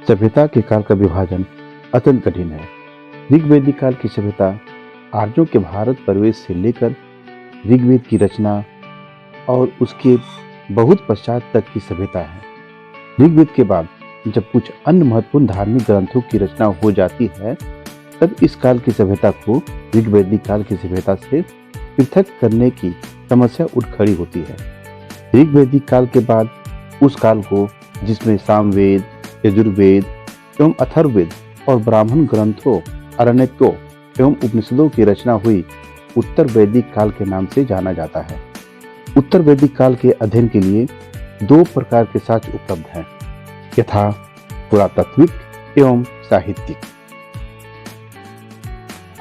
सभ्यता के काल का विभाजन अत्यंत कठिन है। ऋग्वेदिक काल की सभ्यता आर्यों के भारत प्रवेश से लेकर ऋग्वेद की रचना और उसके बहुत पश्चात तक की सभ्यता है। ऋग्वेद के बाद जब कुछ अन्य महत्वपूर्ण धार्मिक ग्रंथों की रचना हो जाती है, तब इस काल की सभ्यता को ऋग्वेदिक काल की सभ्यता से पृथक करने की समस्या उठ खड़ी होती है। ऋग्वेदिक काल के बाद उस काल को, जिसमें सामवेद, यजुर्वेद एवं अथर्ववेद और ब्राह्मण ग्रंथों, आरण्यकों एवं उपनिषदों की रचना हुई, उत्तर वैदिक काल के नाम से जाना जाता है। उत्तर वैदिक काल के अध्ययन के लिए दो प्रकार के साक्ष्य उपलब्ध हैं, यथा पुरातात्विक एवं साहित्यिक।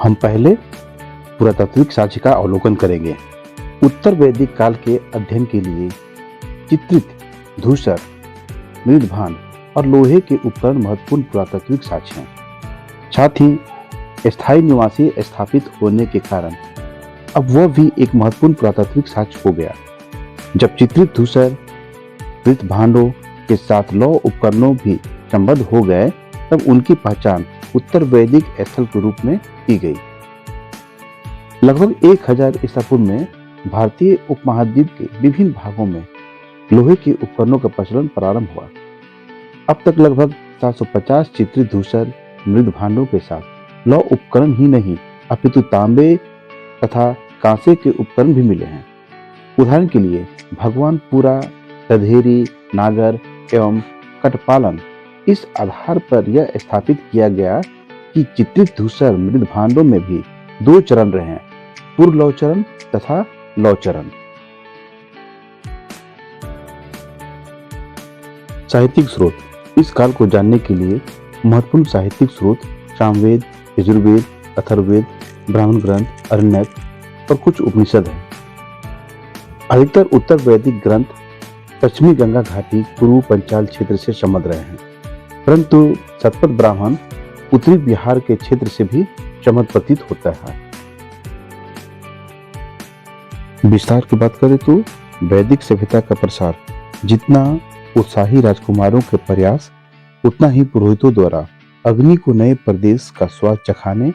हम पहले पुरातात्विक साक्ष्य का अवलोकन करेंगे। उत्तर वैदिक काल के अध्ययन के लिए चित्रित, धूसर, मृदभांड और लोहे के उपकरण महत्वपूर्ण पुरातात्विक साक्ष्य हैं। साथ ही स्थायी निवासी स्थापित होने के कारण अब वह भी एक महत्वपूर्ण पुरातात्विक साक्ष्य हो गया। जब चित्रित धूसर मृदभांडों के साथ लौह उपकरणों भी संबद्ध हो गए, तब उनकी पहचान उत्तर वैदिक स्थल के रूप में की गई। लगभग 1000 ईसा पूर्व में भारतीय उपमहाद्वीप के विभिन्न भागों में लोहे के उपकरणों का प्रचलन प्रारंभ हुआ। अब तक लगभग 750 चित्रित धूसर मृदभांडों के साथ लौह उपकरण ही नहीं, अपितु तांबे तथा कांसे के उपकरण भी मिले हैं। उदाहरण के लिए भगवानपुरा, दधेरी, नागर एवं कटपालन। इस आधार पर यह स्थापित किया गया कि चित्रित धूसर मृदभांडों में भी दो चरण रहे हैं, पूर्व लौह चरण तथा लौह चरण। साहित्यिक स्रोत। इस काल को जानने के लिए महत्वपूर्ण साहित्यिक स्रोत सामवेद, यजुर्वेद, अथर्ववेद, ब्राह्मण ग्रंथ, आरण्यक और कुछ उपनिषद हैं। अधिकतर उत्तर वैदिक ग्रंथ पश्चिमी गंगा घाटी, पूर्व पंचाल क्षेत्र से संबंध रहे हैं, परंतु शतपथ ब्राह्मण उत्तरी बिहार के क्षेत्र से भी संबंध प्रतीत होता है। विस्तार की बात करें तो वैदिक सभ्यता का प्रसार जितना उत्साही राजकुमारों के प्रयास, उतना ही पुरोहितों द्वारा अग्नि को नए प्रदेश का स्वाद चखाने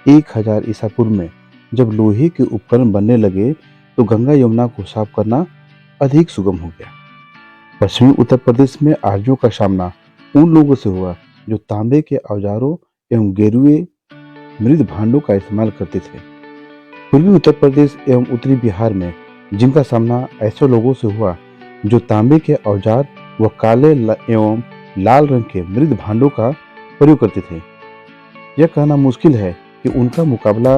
1000 ईसा पूर्व में जब लोहे के उपकरण बनने लगे, तो गंगा यमुना को साफ करना अधिक सुगम हो गया। पश्चिमी उत्तर प्रदेश में आर्यों का सामना उन लोगों से हुआ जो तांबे के औजारों एवं गेरुए मृद भांडों का इस्तेमाल करते थे। पूर्वी उत्तर प्रदेश एवं उत्तरी बिहार में जिनका सामना ऐसे लोगों से हुआ जो तांबे के औजार व काले एवं लाल रंग के मृद भांडों का प्रयोग करते थे। यह कहना मुश्किल है कि उनका मुकाबला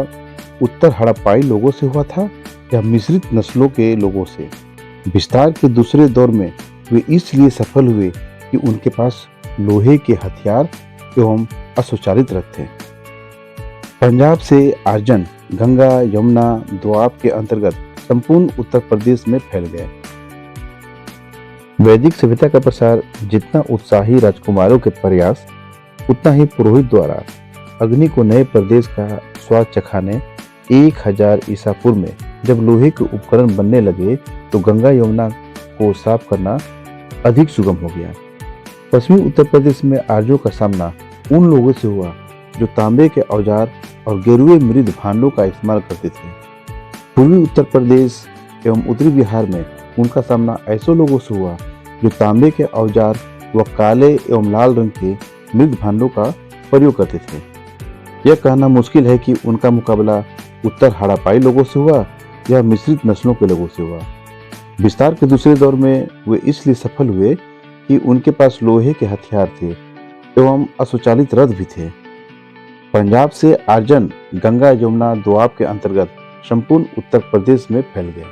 उत्तर हड़प्पाई लोगों से हुआ था या मिश्रित नस्लों के लोगों से। विस्तार के दूसरे दौर में वे इसलिए सफल हुए कि उनके पास लोहे के हथियार एवं अस्वचालित रथ थे। पंजाब से आर्जन गंगा यमुना दोआब के अंतर्गत संपूर्ण उत्तर प्रदेश में फैल गए। वैदिक सभ्यता का प्रसार जितना उत्साही राजकुमारों के प्रयास, उतना ही पुरोहित द्वारा अग्नि को नए प्रदेश का स्वाद चखाने 1000 ईसा पूर्व में जब लोहे के उपकरण बनने लगे, तो गंगा यमुना को साफ करना अधिक सुगम हो गया। पश्चिमी उत्तर प्रदेश में आर्यों का सामना उन लोगों से हुआ जो तांबे के औजार और गेरुए मृद भांडों का इस्तेमाल करते थे। पूर्वी उत्तर प्रदेश एवं उत्तरी बिहार में उनका सामना ऐसे लोगों से हुआ जो तांबे के औजार व काले एवं लाल रंग के मृद भांडों का प्रयोग करते थे। यह कहना मुश्किल है कि उनका मुकाबला उत्तर हड़प्पाई लोगों से हुआ या मिश्रित नस्लों के लोगों से हुआ। विस्तार के दूसरे दौर में वे इसलिए सफल हुए कि उनके पास लोहे के हथियार थे एवं अस्वचालित रथ भी थे। पंजाब से आर्जन गंगा यमुना दोआब के अंतर्गत संपूर्ण उत्तर प्रदेश में फैल गए।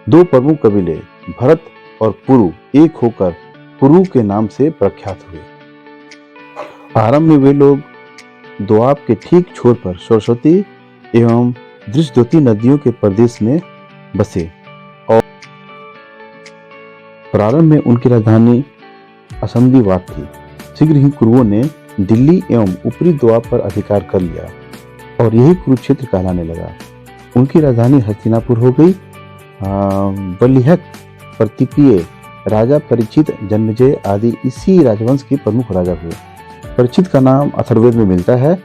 दो प्रमुख कबीले भरत और पुरु एक होकर पुरु के नाम से प्रख्यात हुए। आरंभ में वे लोग दोआब के ठीक छोर पर सरस्वती एवं दृष्टद्योति नदियों के प्रदेश में बसे और प्रारंभ में उनकी राजधानी असमदीवाद थी। शीघ्र ही कुरुओं ने दिल्ली एवं ऊपरी दोआब पर अधिकार कर लिया और यही कुरुक्षेत्र कहलाने लगा। उनकी राजधानी हस्तिनापुर हो गई। बलिहक, प्रतिपीय राजा परीक्षित, जन्मेजय आदि इसी राजवंश के प्रमुख राजा हुए। परीक्षित का नाम अथर्ववेद में मिलता है।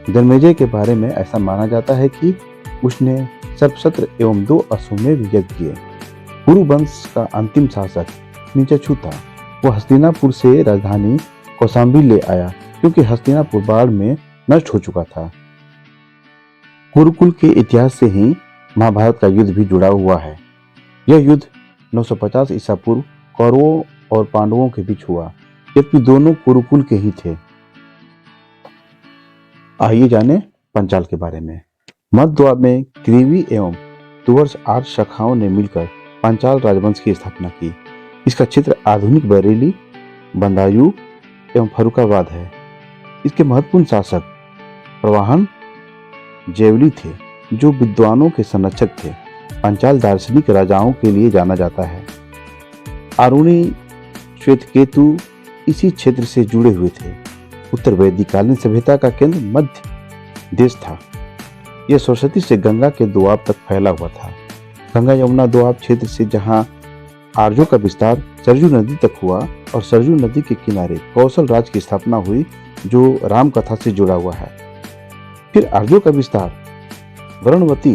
जन्मेजय के बारे में ऐसा माना जाता है कि उसने सर्पसत्र एवं 2 अश्वमेध यज्ञ किए। कुरु वंश का अंतिम शासक नीचाक्षु था। वह हस्तिनापुर से राजधानी कौशाम्बी ले आया क्योंकि हस्तिनापुर बाढ़ में नष्ट हो चुका था। कुरुकुल के इतिहास से ही महाभारत का युद्ध भी जुड़ा हुआ है। यह युद्ध 950 ईसा पूर्व कौरवों और पांडवों के बीच हुआ, जबकि दोनों कुरुकुल के ही थे। आइए जाने पंचाल के बारे में। मध्य द्वार में क्रीवी एवं तुवर्स 8 शाखाओं ने मिलकर पांचाल राजवंश की स्थापना की। इसका क्षेत्र आधुनिक बरेली, बदायूं एवं फर्रुखाबाद है। इसके महत्वपूर्ण शासक प्रवाहन जैवली थे, जो विद्वानों के संरक्षक थे। पंचाल दार्शनिक राजाओं के लिए जाना जाता है। आरुणी, श्वेतकेतु इसी क्षेत्र से जुड़े हुए थे। उत्तर वैदिक कालीन सभ्यता का केंद्र मध्य देश था। यह सरस्वती से गंगा के दोआब तक फैला हुआ था। गंगा यमुना दोआब क्षेत्र से जहां आर्यों का विस्तार सरयू नदी तक हुआ और सरयू नदी के किनारे कौशल राज की स्थापना हुई, जो राम कथा से जुड़ा हुआ है। फिर आर्यों का विस्तार वर्णवती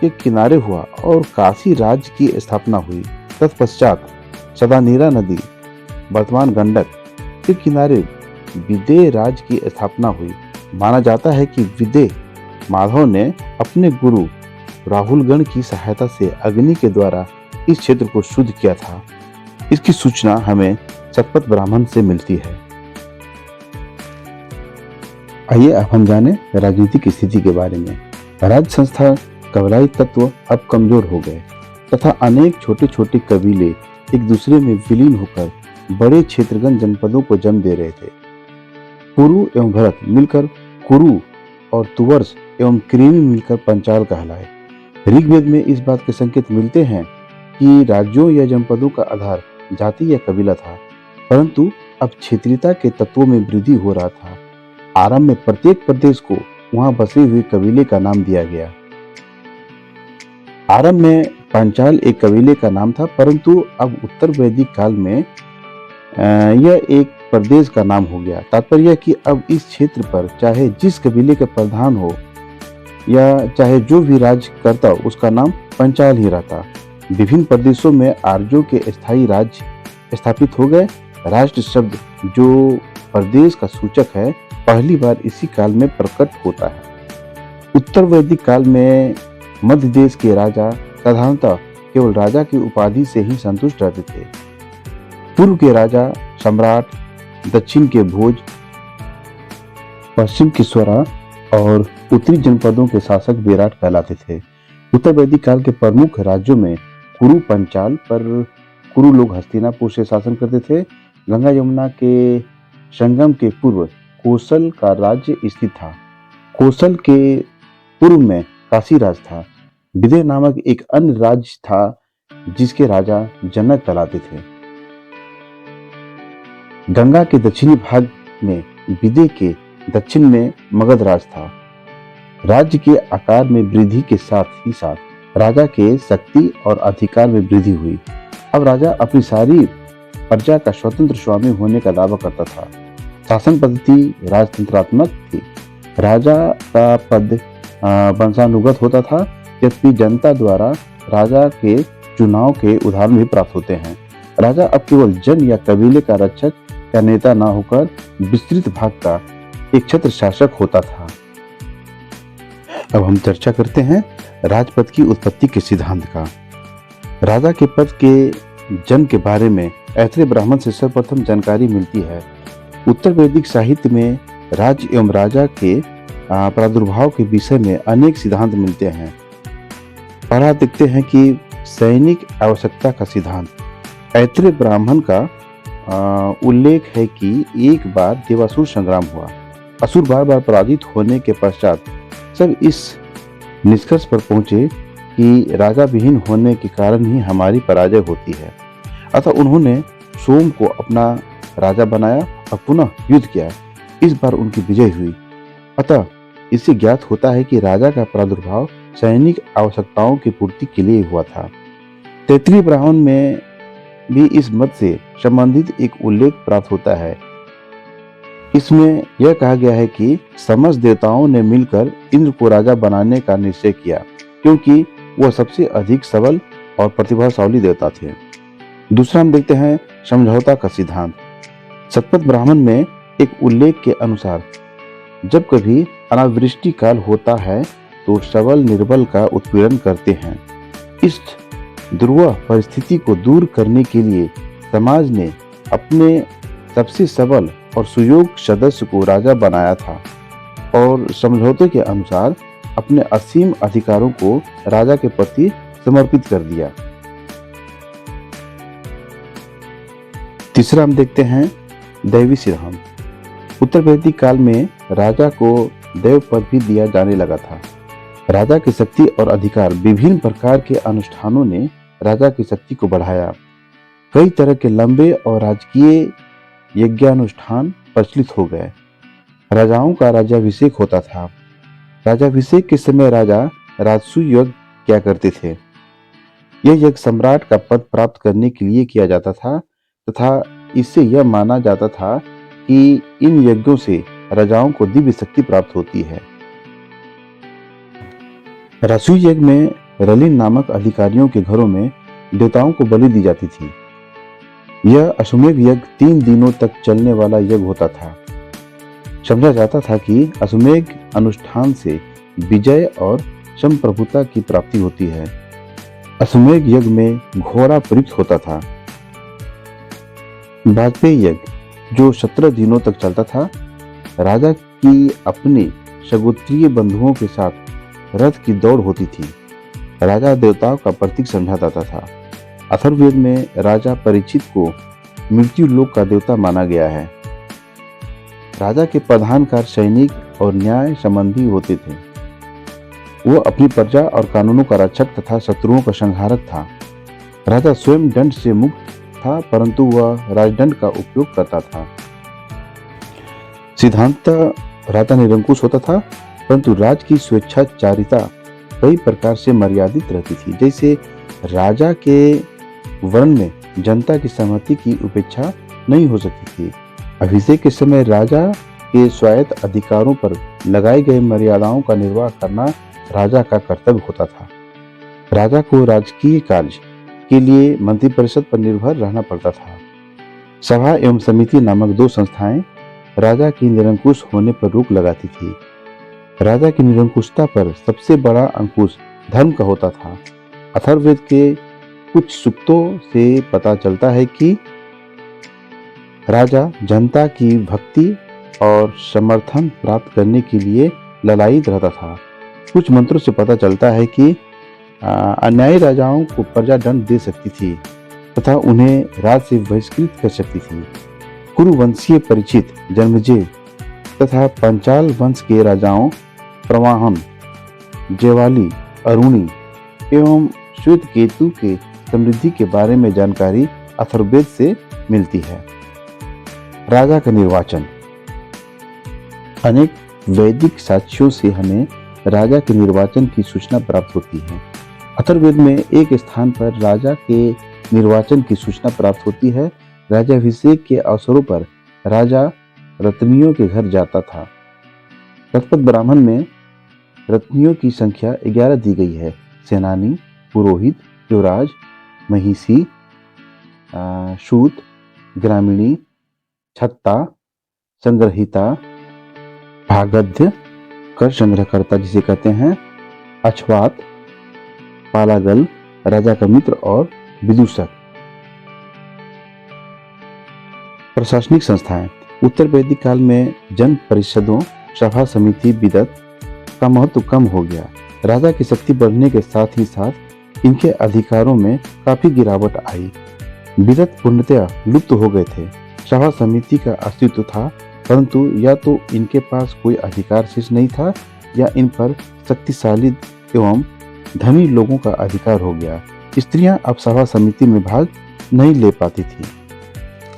के किनारे हुआ और काशी राज्य की स्थापना हुई। तत्पश्चात सदानीरा नदी, वर्तमान गंडक के किनारे विदेह राज्य की स्थापना हुई। माना जाता है कि विदेह माधव ने अपने गुरु राहुलगण की सहायता से अग्नि के द्वारा इस क्षेत्र को शुद्ध किया था। इसकी सूचना हमें शतपथ ब्राह्मण से मिलती है। आइए अब हम जाने राजनीतिक स्थिति के बारे में। राज्य संस्था कबीलाई तत्व अब कमजोर हो गए तथा अनेक छोटे छोटे कबीले एक दूसरे में विलीन होकर बड़े क्षेत्रगत जनपदों को जन्म दे रहे थे। कुरु एवं भरत मिलकर कुरु और तुवर्स एवं क्रीमी मिलकर पंचाल कहलाए। ऋग्वेद में इस बात के संकेत मिलते हैं कि राज्यों या जनपदों का आधार जाति या कबीला था, परंतु अब क्षेत्रीयता के तत्वों में वृद्धि हो रहा था। आरंभ में प्रत्येक प्रदेश को वहां बसे हुए कबीले का नाम दिया गया। आरंभ में पंचाल एक कबीले का नाम था, परंतु अब उत्तर वैदिक काल में यह एक प्रदेश का नाम हो गया। तात्पर्य कि अब इस क्षेत्र पर चाहे जिस कबीले का प्रधान हो या चाहे जो भी राज्य करता हो, उसका नाम पंचाल ही रहता। विभिन्न प्रदेशों में आर्यों के स्थायी राज्य स्थापित हो गए। राष्ट्र शब्द जो प्रदेश का सूचक है, पहली बार इसी काल में प्रकट होता है। उत्तर वैदिक काल में मध्य देश के राजा साधारणतः केवल राजा की उपाधि से ही संतुष्ट रहते थे। पूर्व के राजा सम्राट, दक्षिण के भोज, पश्चिम के स्वरा और उत्तरी जनपदों के शासक विराट कहलाते थे। उत्तर वैदिक काल के प्रमुख राज्यों में कुरु पंचाल पर कुरु लोग हस्तिनापुर से शासन करते थे। गंगा यमुना के संगम के पूर्व कोसल का राज्य स्थित था। कोसल के पूर्व में काशी राज था। विदेह नामक एक अन्य राज्य था जिसके राजा जनक कहलाते थे। गंगा के दक्षिणी भाग में विदेह के दक्षिण में मगध राज था। राज्य के आकार में वृद्धि के साथ ही साथ राजा के शक्ति और अधिकार में वृद्धि हुई। अब राजा अपनी सारी प्रजा का स्वतंत्र स्वामी होने का दावा करता था। शासन पद्धति राजतंत्रात्मक थी। राजा का पद वंशानुगत होता था, जबकि जनता द्वारा राजा के चुनाव के उदाहरण भी प्राप्त होते हैं। राजा अब केवल जन या कबीले का रक्षक या नेता न होकर विस्तृत भाग का एक छत्र शासक होता था। अब हम चर्चा करते हैं राजपद की उत्पत्ति के सिद्धांत का। राजा के पद के जन्म के बारे में ऐत्रेय ब्राह्मण से सर्वप्रथम जानकारी मिलती है। उत्तर वैदिक साहित्य में राज्य एवं राजा के प्रादुर्भाव के विषय में अनेक सिद्धांत मिलते हैं। पहला देखते हैं कि सैनिक आवश्यकता का सिद्धांत। ऐत्रेय ब्राह्मण का उल्लेख है कि एक बार देवासुर संग्राम हुआ। असुर बार बार पराजित होने के पश्चात सब इस निष्कर्ष पर पहुंचे कि राजा विहीन होने के कारण ही हमारी पराजय होती है। अतः उन्होंने सोम को अपना राजा बनाया और पुनः युद्ध किया। इस बार उनकी विजय हुई। अतः इससे ज्ञात होता है कि राजा का प्रादुर्भाव सैनिक आवश्यकताओं की पूर्ति के लिए हुआ था। तैत्तिरीय ब्राह्मण में भी इस मत से संबंधित एक उल्लेख प्राप्त होता है। इसमें यह कहा गया है कि समस्त देवताओं ने मिलकर इंद्र को राजा बनाने का निश्चय किया, क्योंकि वह सबसे अधिक सबल और प्रतिभाशाली देवता थे। दूसरा हम देखते हैं समझौता का सिद्धांत। शतपथ ब्राह्मण में एक उल्लेख के अनुसार जब कभी अनावृष्टि काल होता है तो सबल निर्बल का उत्पीड़न करते हैं। इस दुर्वह परिस्थिति को दूर करने के लिए समाज ने अपने सबसे सबल और सुयोग्य सदस्य को राजा बनाया था और समझौते के अनुसार अपने असीम अधिकारों को राजा के प्रति समर्पित कर दिया। तीसरा हम देखते हैं दैवी सिरहम। उत्तर वैदिक काल में राजा को देव पद भी दिया जाने लगा था। राजा की शक्ति और अधिकार विभिन्न प्रकार के अनुष्ठानों ने राजा की शक्ति को बढ़ाया। कई तरह के लंबे और राजकीय यज्ञानुष्ठान प्रचलित हो गए। राजाओं का राज्याभिषेक होता था। राज्याभिषेक के समय राजा राजसूय यज्ञ किया करते थे। यह यज्ञ सम्राट का पद प्राप्त करने के लिए किया जाता था तथा इससे यह माना जाता था कि इन यज्ञों से राजाओं को दिव्य शक्ति प्राप्त होती है। राजसूय यज्ञ में रलिन नामक अधिकारियों के घरों में देवताओं को बलि दी जाती थी। यह अश्वमेध यज्ञ 3 दिनों तक चलने वाला यज्ञ होता था। समझा जाता था कि अश्वमेध अनुष्ठान से विजय और संप्रभुता की प्राप्ति होती है। अश्वमेध यज्ञ में घोड़ा प्रयुक्त होता था। वाजपेयी यज्ञ जो 17 दिनों तक चलता था। राजा की अपने सगोत्रीय बंधुओं के साथ रथ की दौड़ होती थी। राजा देवताओं का प्रतीक समझा जाता था। अथर्ववेद में राजा परीक्षित को मृत्यु लोक का देवता माना गया है। राजा के प्रधान कार्य सैनिक और न्याय संबंधी होते थे। वह अपनी प्रजा और कानूनों का रक्षक तथा शत्रुओं का संहारक था। राजा स्वयं दंड से मुक्त था, परंतु वह राजदंड का उपयोग करता था। सिद्धांततः राजा निरंकुश होता था, परंतु राज की स्वेच्छाचारिता कई प्रकार से मर्यादित रहती थी। जैसे राजा के वर्ण में जनता की सहमति की उपेक्षा नहीं हो सकती थी। अभिषेक के समय राजा के स्वायत्त अधिकारों पर लगाई गई मर्यादाओं का निर्वाह करना राजा का कर्तव्य होता था। राजा को राजकीय कार्य के लिए मंत्रिपरिषद पर निर्भर रहना पड़ता था। सभा एवं समिति नामक 2 संस्थाएं राजा की निरंकुश होने पर रोक लगाती थी। राजा की निरंकुशता पर सबसे बड़ा अंकुश धर्म का होता था। अथर्ववेद के कुछ सूक्तों से पता चलता है कि राजा जनता की भक्ति और समर्थन प्राप्त करने के लिए ललायित रहता था। कुछ मंत्रों से पता चलता है कि अन्यायी राजाओं को प्रजा दंड दे सकती थी तथा उन्हें राज से बहिष्कृत कर सकती थी। कुरुवंशीय परीक्षित, जन्मेजय तथा पंचाल वंश के राजाओं प्रवाहन, जयवाली, अरुणी एवं श्वेतकेतु के समृद्धि के बारे में जानकारी अथर्ववेद से मिलती है। राजा का निर्वाचन। अनेक वैदिक साक्ष्यों से हमें राजा के निर्वाचन की सूचना प्राप्त होती है। अथर्ववेद में एक स्थान पर राजा के निर्वाचन की सूचना प्राप्त होती है। राज्याभिषेक के अवसरों पर राजा रत्नियों के घर जाता था। शतपथ ब्राह्मण में रत्नियों की संख्या 11 दी गई है। सेनानी, पुरोहित, युवराज, महिषी, सूत, ग्रामीणी, छत्ता, संग्रहिता, भागध्य, कर संग्रहकर्ता जिसे कहते हैं, अछवात, पालागल, राजा का मित्र और विदूषक। प्रशासनिक संस्थाएं। उत्तर वैदिक काल में जन परिषदों, सभा समिति, विदत का महत्व कम हो गया। राजा की शक्ति बढ़ने के साथ ही साथ इनके अधिकारों में काफी गिरावट आई। विदत पूर्णतया लुप्त हो गए थे। सभा समिति का अस्तित्व था, परंतु या तो इनके पास कोई अधिकार शेष नहीं था या इन पर शक्तिशाली एवं धनी लोगों का अधिकार हो गया। स्त्रियां अब सभा समिति में भाग नहीं ले पाती थी।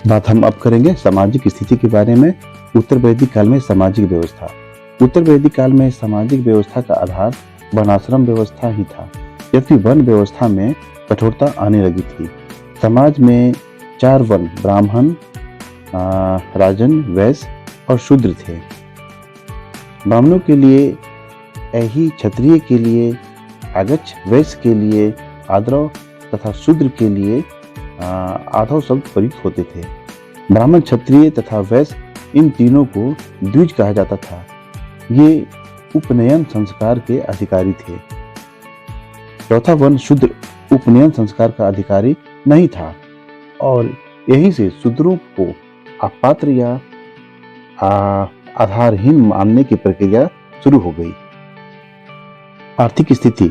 बात हम अब करेंगे सामाजिक स्थिति के बारे में। उत्तर वैदिक काल में सामाजिक व्यवस्था। उत्तर वैदिक काल में सामाजिक व्यवस्था का आधार वर्णाश्रम व्यवस्था ही था, जबकि वर्ण व्यवस्था में कठोरता आने लगी थी। समाज में 4 वर्ण ब्राह्मण, राजन, वैश्य और शूद्र थे। ब्राह्मणों के लिए ऐही, क्षत्रिय के लिए आगच्छ, वैश्य के लिए आद्रव तथा शूद्र के लिए आधव शब्द प्रयुक्त होते थे। ब्राह्मण, क्षत्रिय तथा वैश्य इन तीनों को द्विज कहा जाता था। ये उपनयन संस्कार के अधिकारी थे। चौथा वर्ण शूद्र उपनयन संस्कार का अधिकारी नहीं था और यहीं से शूद्रों को अपात्र या आधारहीन मानने की प्रक्रिया शुरू हो गई। आर्थिक स्थिति।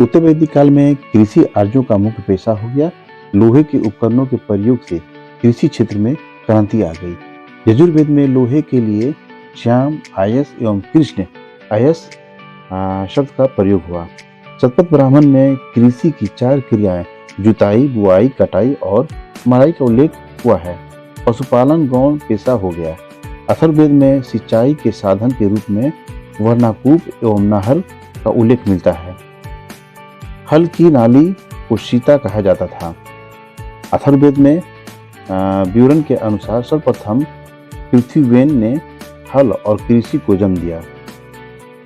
उत्तर वैदिक काल में कृषि आर्यों का मुख्य पेशा हो गया। लोहे के उपकरणों के प्रयोग से कृषि क्षेत्र में क्रांति आ गई। यजुर्वेद में लोहे के लिए श्याम, आयस एवं कृष्ण आयस शब्द का प्रयोग हुआ। शतपथ ब्राह्मण में कृषि की 4 क्रियाएं जुताई, बुआई, कटाई और मड़ाई का उल्लेख हुआ है। पशुपालन गौण पेशा हो गया। अथर्ववेद में सिंचाई के साधन के रूप में वर्णाकूप एवं नहर का उल्लेख मिलता है। हल की नाली को सीता कहा जाता था। अथर्ववेद में विवरण के अनुसार सर्वप्रथम पृथ्वीवेन ने हल और कृषि को जन्म दिया।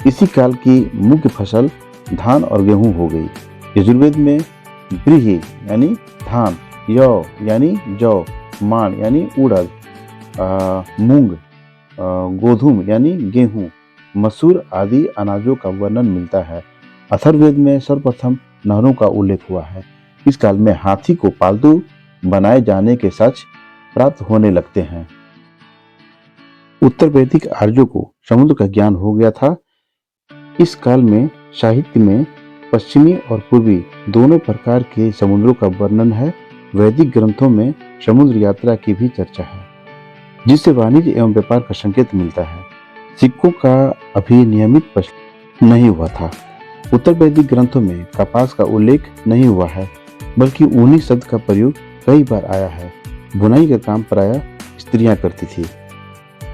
इसी काल की मुख्य फसल धान और गेहूं हो गई। यजुर्वेद में व्रीहि यानी धान, यौ यानी जौ, मान यानी उड़द, मूंग, गोधूम यानी गेहूं, मसूर आदि अनाजों का वर्णन मिलता है। अथर्ववेद में सर्वप्रथम नहरों का उल्लेख हुआ है। इस काल में हाथी को पालतू बनाए जाने के साक्ष्य प्राप्त होने लगते हैं। उत्तर वैदिक आर्यों को समुद्र का ज्ञान हो गया था। इस काल में साहित्य में पश्चिमी और पूर्वी दोनों प्रकार के समुद्रों का वर्णन है। वैदिक ग्रंथों में समुद्र यात्रा की भी चर्चा है, जिससे वाणिज्य एवं व्यापार का संकेत मिलता है। सिक्कों का अभी नियमित प्रचलन नहीं हुआ था। उत्तर वैदिक ग्रंथों में कपास का उल्लेख नहीं हुआ है, बल्कि ऊनी शब्द का प्रयोग कई बार आया है। बुनाई का काम प्रायः स्त्रियां करती थी।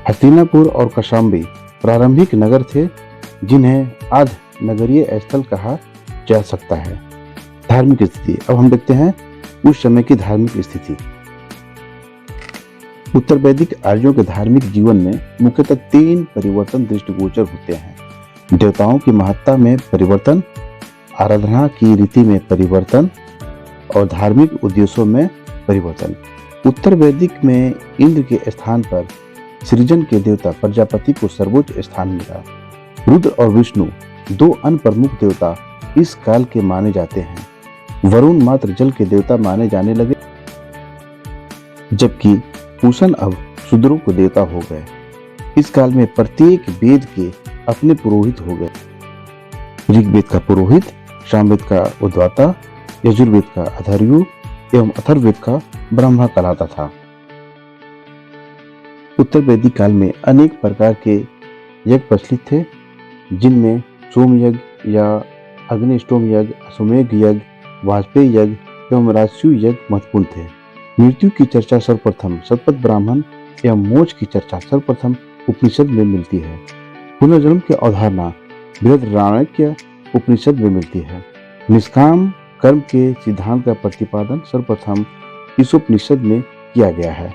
हस्तिनापुर और कौशाम्बी प्रारंभिक नगर थे, जिन्हें आध नगरीय स्थल कहा जा सकता है। धार्मिक स्थिति। अब हम देखते हैं उस समय की धार्मिक स्थिति। उत्तर वैदिक आर्यों के धार्मिक जीवन में मुख्यतः 3 परिवर्तन दृष्टिगोचर होते हैं। देवताओं की महत्ता में परिवर्तन, आराधना की रीति में परिवर्तन और धार्मिक उद्देश्यों में परिवर्तन। उत्तर वैदिक में इंद्र के स्थान पर सृजन के देवता प्रजापति को सर्वोच्च स्थान मिला। रुद्र और विष्णु 2 अन्य प्रमुख देवता इस काल के माने जाते हैं। वरुण मात्र जल के देवता माने जाने लगे, जबकि पूषण अब शूद्रों को देवता हो गए। इस काल में प्रत्येक वेद के अपने पुरोहित हो गए। ऋग्वेद का पुरोहित, सामवेद का उद्गाता, यजुर्वेद का अथर्वयु एवं अथर्ववेद का ब्रह्मा कहलाता था। उत्तर वैदिक काल में अनेक प्रकार के यज्ञ प्रचलित थे, जिनमें सोम यज्ञ या अग्निष्टोम यज्ञ, अश्वमेध यज्ञ, वाजपेयी यज्ञ एवं राजसूय यज्ञ महत्वपूर्ण थे। मृत्यु की चर्चा सर्वप्रथम शतपथ ब्राह्मण एवं मोक्ष की चर्चा सर्वप्रथम उपनिषद में मिलती है। पुनर्जन्म की अवधारणा बृहदारण्यक उपनिषद में मिलती है। निष्काम कर्म के सिद्धांत का प्रतिपादन सर्वप्रथम इस उपनिषद में किया गया है।